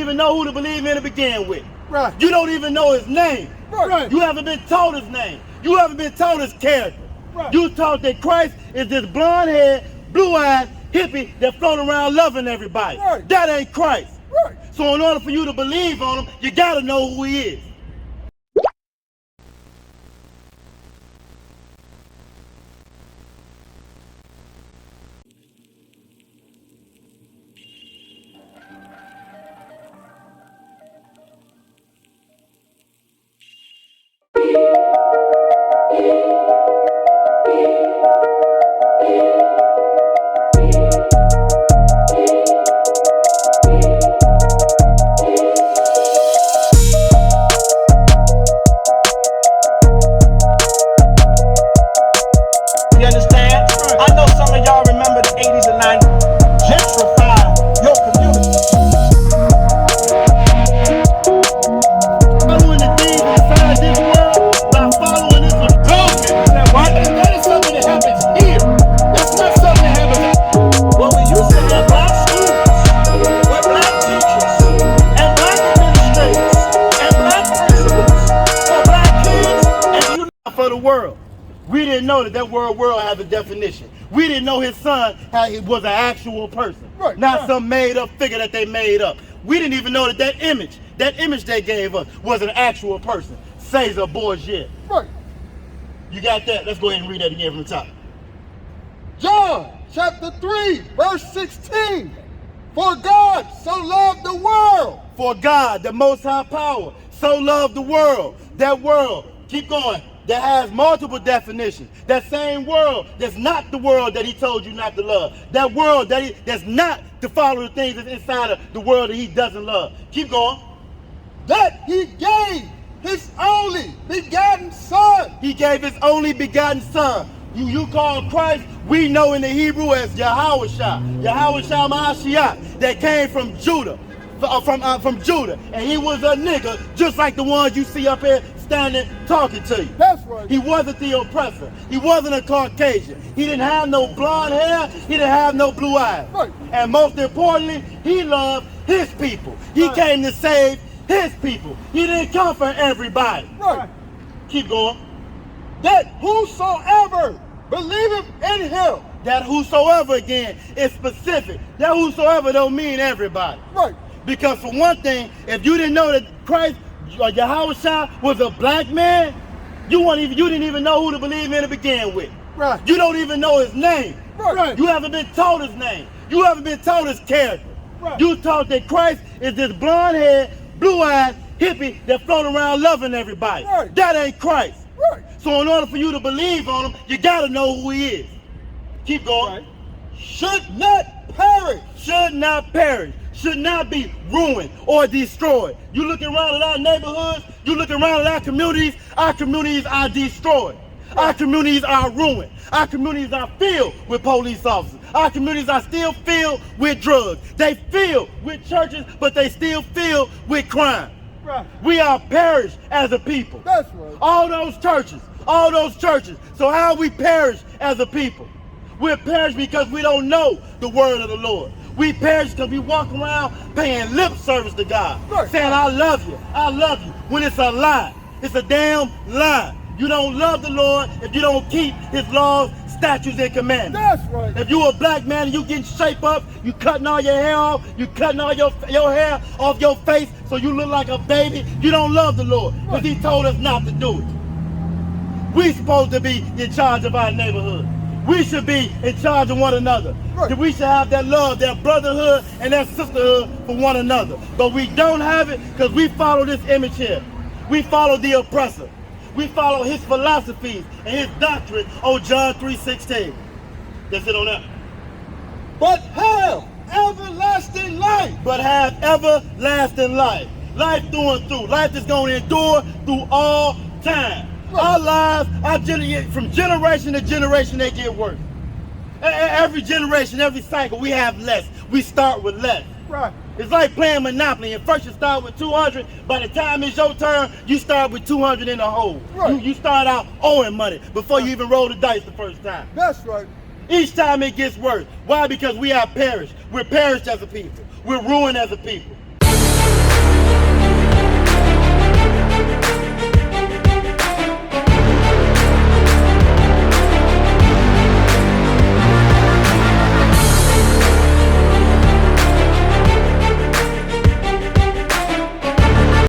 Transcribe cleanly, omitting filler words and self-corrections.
Even know who to believe in to begin with. Right. You don't even know his name. Right. You haven't been told his name. You haven't been told his character. Right. You taught that Christ is this blonde-haired, blue-eyed hippie that float around loving everybody. Right. That ain't Christ. Right. So in order for you to believe on him, you gotta know who he is. You understand? I know some of y'all remember the 80s and 90s. Gentrify your community. Following the things inside this world by following this slogan. That is something that happens here. That's not something that happens. Well, we used to have black schools with black teachers and black administrators and black principals for black kids and you For the world. We didn't know that world has a definition. We didn't know his son was an actual person, Right, not right. some made up figure that they made up. We didn't even know that image they gave us was an actual person. Caesar Borgia. Right. You got that? Let's go ahead and read that again from the top. John chapter 3, verse 16. For God so loved the world. For God, the most high power, so loved the world. That world, keep going, that has multiple definitions. That same world that's not the world that he told you not to love. That world that's not to follow the things that's inside of the world that he doesn't love. Keep going. That he gave his only begotten son. He gave his only begotten son. You call Christ, we know in the Hebrew as Yahushua. Yahushua Mashiach, that came from Judah. From Judah. And he was a nigga just like the ones you see up here standing talking to you. That's right. He wasn't the oppressor. He wasn't a Caucasian. He didn't have no blonde hair. He didn't have no blue eyes. Right. And most importantly, he loved his people. He Right. came to save his people. He didn't come for everybody. Right. Keep going. That whosoever believeth in him. That whosoever again is specific. That whosoever don't mean everybody. Right. Because for one thing, if you didn't know that Christ, Yahushua, was a black man, you didn't even know who to believe in to begin with. Right. You don't even know his name. Right. You haven't been told his name. You haven't been told his character. Right. You taught that Christ is this blonde-haired, blue-eyed hippie that float around loving everybody. Right. That ain't Christ. Right. So in order for you to believe on him, you gotta know who he is. Keep going. Right. Should not perish. Should not perish. Should not be ruined or destroyed. You look around at our neighborhoods, you look around at our communities are destroyed. Our communities are ruined. Our communities are filled with police officers. Our communities are still filled with drugs. They filled with churches, but they still filled with crime. Right. We are perished as a people. That's right. All those churches. So how we perish as a people? We're perished because we don't know the word of the Lord. We perish because we walk around paying lip service to God. Right. Saying, I love you, when it's a lie. It's a damn lie. You don't love the Lord if you don't keep his laws, statutes, and commandments. That's right. If you a black man and you getting shape up, you cutting all your hair off, you cutting all your hair off your face so you look like a baby, you don't love the Lord because he told us not to do it. We supposed to be in charge of our neighborhood. We should be in charge of one another. Right. We should have that love, that brotherhood, and that sisterhood for one another. But we don't have it because we follow this image here. We follow the oppressor. We follow his philosophies and his doctrine on John 3:16. That's it on that. But have everlasting life. But have everlasting life. Life through and through. Life is going to endure through all time. Right. Our lives, from generation to generation, they get worse. Every generation, every cycle, we have less. We start with less. Right. It's like playing Monopoly. At first you start with 200. By the time it's your turn, you start with 200 in the hole. Right. You start out owing money before you even roll the dice the first time. That's right. Each time it gets worse. Why? Because we are perished. We're perished as a people. We're ruined as a people.